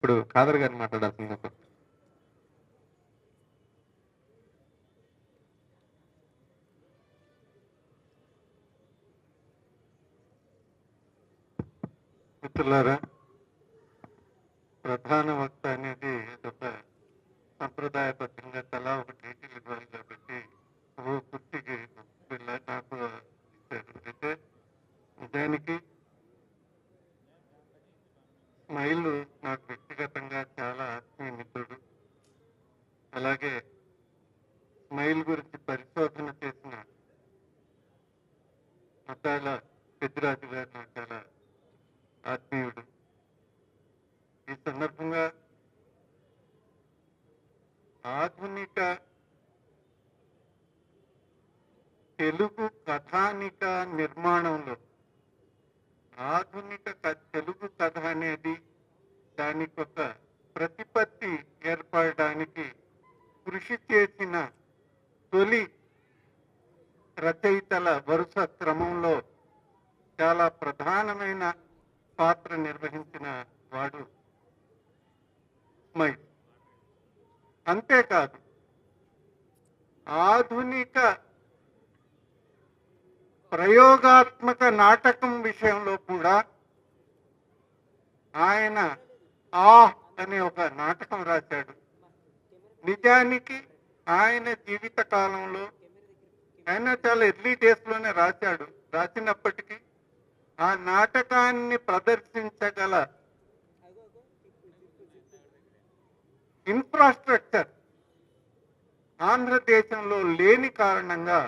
ఇప్పుడు ఖాదర్ గారు మాట్లాడాల్సింది. మిత్రులారా, ప్రధాన వక్త అనేది ఒక సంప్రదాయబద్ధంగా తలా ఒక టైటిల్ ఇవ్వాలి కాబట్టి పూర్తికి నాకు ఇచ్చారు. అయితే నిజానికి స్మైల్ నాకు వ్యక్తిగతంగా చాలా ఆత్మీయ మిత్రుడు. అలాగే స్మైల్ గురించి పరిశోధన చేసిన మతాల పెద్దిరాజు గారు నాకు చాలా ఆత్మీయుడు. ఈ సందర్భంగా ఆధునిక తెలుగు కథానిక నిర్మాణంలో ఆధునిక తెలుగు కథ అనేది దానికి ఒక ప్రతిపత్తి ఏర్పడడానికి కృషి చేసిన తొలి రచయితల వరుస క్రమంలో చాలా ప్రధానమైన పాత్ర నిర్వహించిన వాడు స్మైల్. అంతేకాదు ఆధునిక ప్రయోగాత్మక నాటకం విషయంలో కూడా ఆయన అనే ఒక నాటకం రాశాడు. నిజానికి ఆయన జీవిత కాలంలో ఆయన చాలా ఎర్లీ డేస్ లోనే రాసినప్పటికీ ఆ నాటకాన్ని ప్రదర్శించగల ఇన్ఫ్రాస్ట్రక్చర్ ఆంధ్రదేశంలో లేని కారణంగా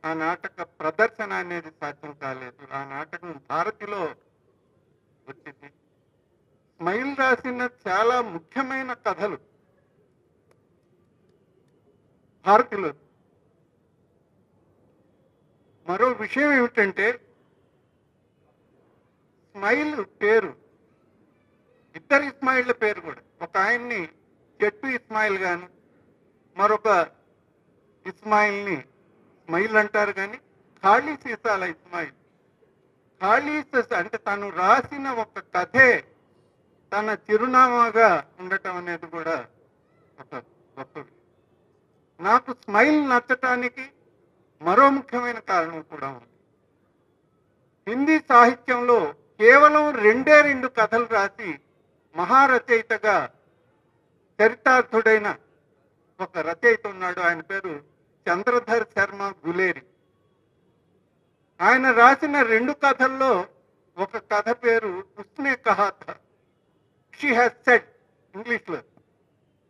ఆ నాటక ప్రదర్శన అనేది సాధ్యం కాలేదు. ఆ నాటకం భారతిలో వచ్చింది. స్మైల్ రాసిన చాలా ముఖ్యమైన కథలు భారతిలో. మరో విషయం ఏమిటంటే స్మైల్ పేరు, ఇద్దరు ఇస్మాయిల్ పేరు కూడా, ఒక ఆయన్ని చెట్టు ఇస్మాయిల్ గాను మరొక ఇస్మాయిల్ని స్మైల్ అంటారు. కానీ ఖాళీ సీసాల ఇస్మాయిల్, ఖాళీ అంటే తను రాసిన ఒక కథే తన చిరునామాగా ఉండటం అనేది కూడా ఒక గొప్పది. నాకు స్మైల్ నచ్చటానికి మరో ముఖ్యమైన కారణం కూడా ఉంది. హిందీ సాహిత్యంలో కేవలం రెండు కథలు రాసి మహారచయితగా చరితార్థుడైన ఒక రచయిత ఉన్నాడు. ఆయన పేరు చంద్రధర్ శర్మ గులేరి. ఆయన రాసిన 2 కథల్లో ఒక కథ పేరు ఉస్నే కహా థా, షీ హ్యాస్ సెడ్ ఇంగ్లీష్లో,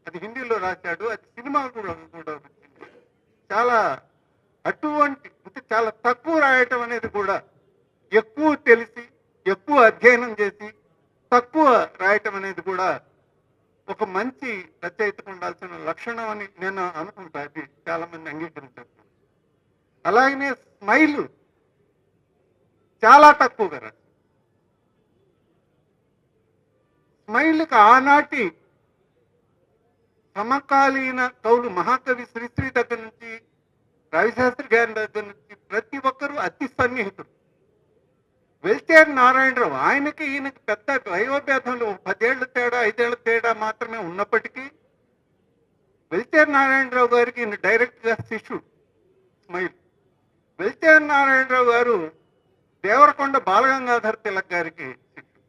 అది హిందీలో రాశాడు. అది సినిమా కూడా వచ్చింది. చాలా అటువంటి అంటే చాలా తక్కువ రాయటం అనేది కూడా, ఎక్కువ తెలిసి ఎక్కువ అధ్యయనం చేసి తక్కువ రాయటం అనేది కూడా ఒక మంచి రచయితకు ఉండాల్సిన లక్షణం అని నేను అనుకుంటా. అది చాలా మంది అంగీకరించారు. అలాగనే స్మైల్ చాలా తక్కువగా రాశారు. స్మైల్కి ఆనాటి సమకాలీన కవులు మహాకవి శ్రీశ్రీ దగ్గర నుంచి రవిశాస్త్రి గారి దగ్గర నుంచి ప్రతి ఒక్కరూ అతి సన్నిహితుడు. వెల్చేర్ నారాయణరావు, ఆయనకి ఈయనకి పెద్ద వయోభేదంలో 10 ఏళ్ల తేడా 5 ఏళ్ల తేడా మాత్రమే ఉన్నప్పటికీ వెల్చేర్ నారాయణరావు గారికి ఈయన డైరెక్ట్ గా శిష్యుడు స్మైల్. వెల్చేర్ నారాయణరావు గారు దేవరకొండ బాలగంగాధర తిలక్ గారికి శిష్యుడు.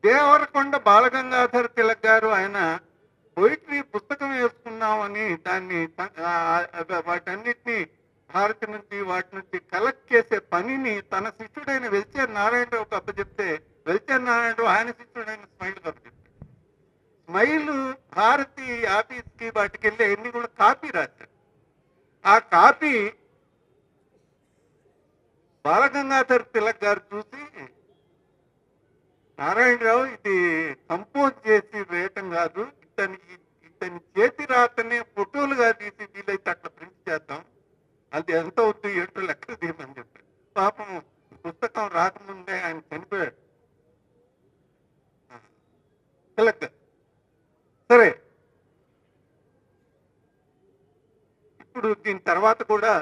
దేవరకొండ బాలగంగాధర తిలక్ గారు ఆయన పోయిటరీ పుస్తకం వేసుకున్నామని దాన్ని వాటన్నిటినీ భారతి నుంచి వాటి నుంచి కలెక్ట్ చేసే పనిని తన శిష్యుడైన వెల్చేర్ నారాయణరావుకి అప్పచెప్తే వెల్చేర్ నారాయణరావు ఆయన శిష్యుడైన స్మైల్కి అప్పచెప్తాడు. స్మైల్ భారతి ఆఫీస్కి వాటికి వెళ్ళి ఎన్ని కూడా కాపీ రాశాడు. ఆ కాపీ బాలగంగాధర్ తిలక్ గారు చూసి, నారాయణరావు ఇది కంపోజ్ చేసి వేయటం కాదు, ఇతని చేతి రాతనే ఫోటోలుగా తీసి వీలైతే అట్లా ప్రింట్ చేద్దాం, అది ఎంత అవుతుంది ఏంటో లెక్కలు తీయమని చెప్పారు. పాపం పుస్తకం రాకముందే ఆయన చనిపోయాడు తిలక్. సరే, ఇప్పుడు దీని తర్వాత కూడా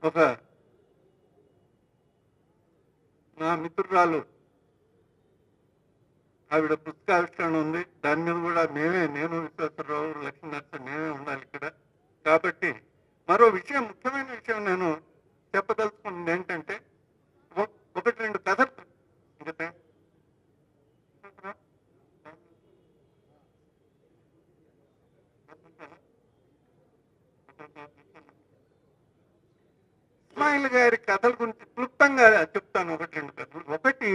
ఒక నా మిత్రురాలు ఆవిడ పుస్తకావిష్కరణ ఉంది. దాని మీద కూడా నేను విశ్వేశ్వరరావు, లక్ష్మీనరసింహ మేమే ఉండాలి ఇక్కడ. కాబట్టి మరో విషయం, ముఖ్యమైన విషయం నేను చెప్పదలుచుకున్నది ఏంటంటే, ఒకటి రెండు కథలు ఇంకా ఇస్మాయిల్ గారి కథల గురించి క్లుప్తంగా చెప్తాను. ఒకటి రెండు కథలు. ఒకటి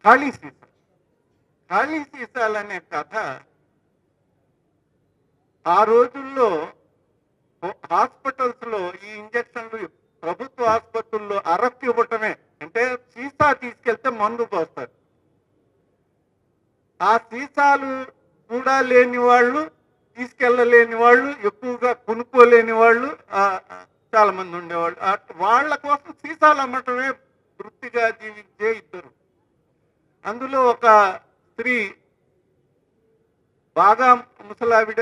ఖాళీ సీసా. ఖాళీ సీసాలు అనే కథ ఆ రోజుల్లో హాస్పిటల్స్ లో ఈ ఇంజక్షన్లు ప్రభుత్వ ఆసుపత్రుల్లో అరక్కి ఇవ్వటమే. అంటే సీసా తీసుకెళ్తే మందు పోస్తారు. ఆ సీసాలు కూడా లేని వాళ్ళు, తీసుకెళ్ళలేని వాళ్ళు, ఎక్కువగా కొనుక్కోలేని వాళ్ళు చాలా మంది ఉండేవాళ్ళు. వాళ్ళ కోసం సీసాలు అమ్మటమే వృత్తిగా జీవించే ఇద్దరు. అందులో ఒక స్త్రీ బాగా ముసలావిడ,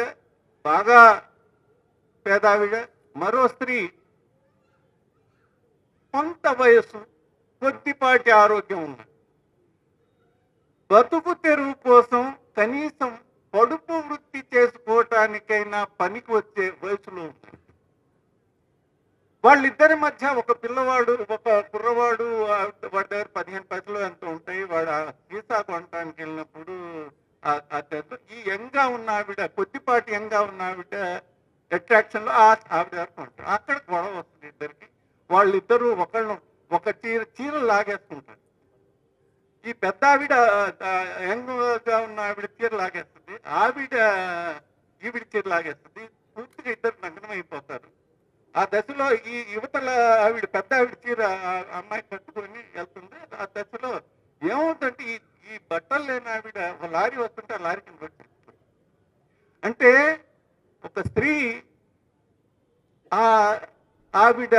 బాగా పేదావిడ. మరో స్త్రీ కొంత వయస్సు, కొద్దిపాటి ఆరోగ్యం ఉంది. బతుకు తెరువు కోసం కనీసం పొడుపు వృత్తి చేసుకోవటానికైనా పనికి వచ్చే వయసులో ఉంది. వాళ్ళిద్దరి మధ్య ఒక పిల్లవాడు, ఒక కుర్రవాడు, వాడి దగ్గర 15 పైసలు ఎంత ఉంటాయి. వాడు సీసా కొనడానికి వెళ్ళినప్పుడు ఈ యంగా ఉన్న ఆవిడ, కొద్దిపాటి యంగా ఉన్న ఆవిడ అట్రాక్షన్ లో ఆవిడ దగ్గర ఉంటారు. అక్కడ గొడవ వస్తుంది ఇద్దరికి. వాళ్ళిద్దరూ ఒక చీరలు లాగేసుకుంటారు. ఈ పెద్ద ఆవిడ, యంగ్ గా ఉన్న ఆవిడ చీర లాగేస్తుంది, ఈవిడ చీర లాగేస్తుంది. పూర్తిగా ఇద్దరు నగ్నం అయిపోతారు. ఆ దశలో ఈ యువతల ఆవిడ, పెద్ద ఆవిడ చీర అమ్మాయి కట్టుకొని వెళ్తుంది. ఆ దశలో ఏమవుతుందంటే ఈ బట్టలు లేని ఆవిడ ఒక లారీ వస్తుంటే ఆ లారీ కింద వచ్చేస్తుంది. అంటే ఒక స్త్రీ ఆవిడ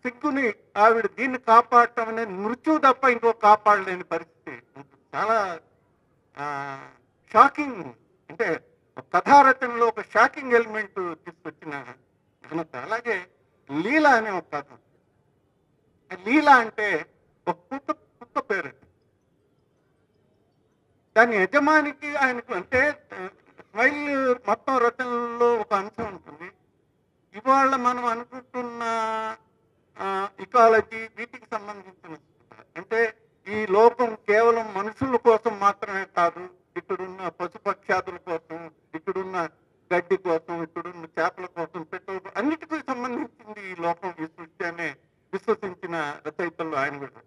సిగ్గుని, ఆవిడ దీన్ని కాపాడటం అనేది మృత్యు తప్ప ఇంకో కాపాడలేని పరిస్థితి. చాలా షాకింగ్. అంటే కథారచనలో ఒక షాకింగ్ ఎలిమెంట్ తీసుకొచ్చిన ఘనత. అలాగే లీలా అనే ఒక కథ. లీలా అంటే ఒక కుక్క పేరు. దాని యజమానికి ఆయనకు, అంటే స్మైల్ మొత్తం రచనలో ఒక అంశం ఉంటుంది. ఇవాళ మనం అనుకుంటున్న ఇకాలజీ వీటికి సంబంధించిన, అంటే ఈ లోకం కేవలం మనుషుల కోసం మాత్రమే కాదు, ఇక్కడున్న పశుపక్షాదుల కోసం, ఇక్కడున్న గడ్డి కోసం, ఇక్కడున్న చేపల కోసం, పెట్రోల్, అన్నిటికీ సంబంధించింది ఈ లోకం, ఈ సృష్టి అనే విశ్వసించిన రచయితల్లో ఆయన కూడా.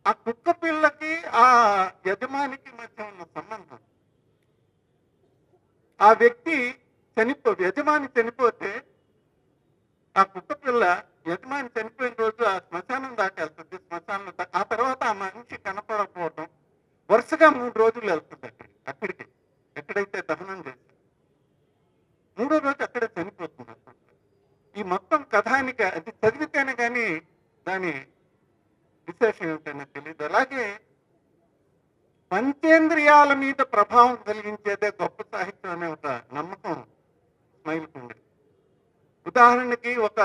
ఆ కుక్క పిల్లకి ఆ యజమానికి మధ్య ఉన్న సంబంధం, ఆ వ్యక్తి యజమాని చనిపోతే ఆ కుక్క పిల్ల యజమాని చనిపోయిన రోజు ఆ శ్మశానం దాకా వెళ్తుంది. శ్మశానం ఆ తర్వాత ఆ మనిషి కనపడకపోవడం, వరుసగా 3 రోజులు వెళ్తుంది అక్కడికి ఎక్కడైతే దహనం చేస్తుంది. 3వ రోజు అక్కడే చనిపోతుంది. ఈ మొత్తం కథానిక అది చదివితేనే కానీ దాని విశేషం ఏమిటనే తెలియదు. అలాగే పంచేంద్రియాల మీద ప్రభావం కలిగించేదే గొప్ప సాహిత్యం అనే ఒక నమ్మకం స్మైల్కు ఉంది. ఉదాహరణకి ఒక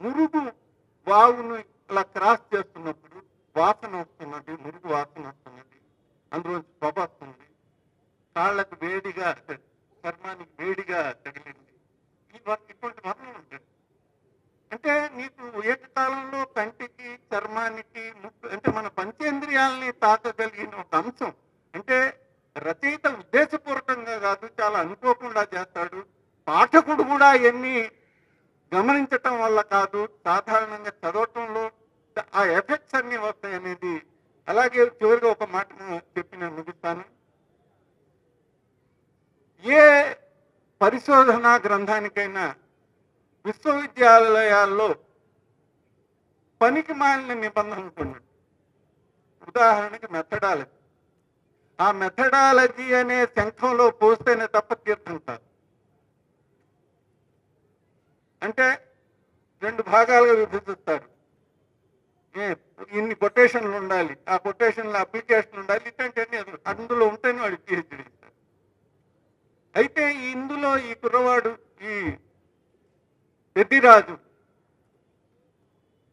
మురుగు వాగును ఇలా క్రాస్ చేస్తున్నప్పుడు వాసన వస్తున్నది, మురుగు వాసన వస్తున్నది, అందులో పొగ వస్తుంది, కాళ్ళకు వేడిగా, చర్మానికి వేడిగా తగిలింది. ఇటువంటి వర్ణం ఉంటుంది. అంటే నీకు ఏకకాలంలో కంటికి, చర్మానికి, అంటే మన పంచేంద్రియాలని తాకగలిగిన ఒక అంశం. అంటే రచయిత ఉద్దేశపూర్వకంగా కాదు, చాలా అనుకోకుండా చేస్తాడు. పాఠకుడు కూడా ఎన్ని గమనించటం వల్ల కాదు, సాధారణంగా చదవటంలో ఆ ఎఫెక్ట్స్ అన్ని వస్తాయి అనేది. అలాగే చివరిగా ఒక మాట చెప్పి నేను ముగిస్తాను. ఏ పరిశోధనా గ్రంథానికైనా విశ్వవిద్యాలయాల్లో పనికి మాలిన నిబంధనలు కొన్ని. ఉదాహరణకి మెథడాలజీ. ఆ మెథడాలజీ అనే శంఖంలో పోస్తేనే తప్ప తీర్థం కాదు. అంటే 2 భాగాలుగా విభజిస్తారు. ఇన్ని కొటేషన్లు ఉండాలి, ఆ కొటేషన్లో అప్లికేషన్ ఉండాలి, ఇట్లాంటివన్నీ అందులో ఉంటేనే వాడు పిహెచ్డీ ఇస్తారు. అయితే ఇందులో ఈ కుర్రవాడు, ఈ పెద్దిరాజు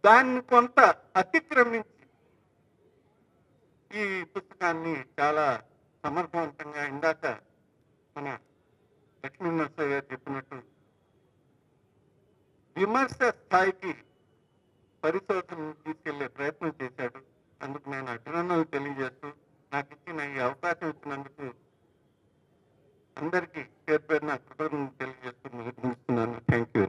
దాన్ని కొంత అతిక్రమించి ఈ పుస్తకాన్ని చాలా సమర్థవంతంగా ఇందాక మన లక్ష్మీ నరసయ్య గారు చెప్పినట్టు విమర్శ స్థాయికి పరిశోధన తీసుకెళ్లే ప్రయత్నం చేశాడు. అందుకు నేను అభినందనలు తెలియజేస్తూ నాకు ఇచ్చిన ఈ అవకాశం ఇచ్చినందుకు అందరికీ పేరు పేరున కృతజ్ఞతలు తెలియజేస్తూ ముగిస్తున్నాను. Thank you.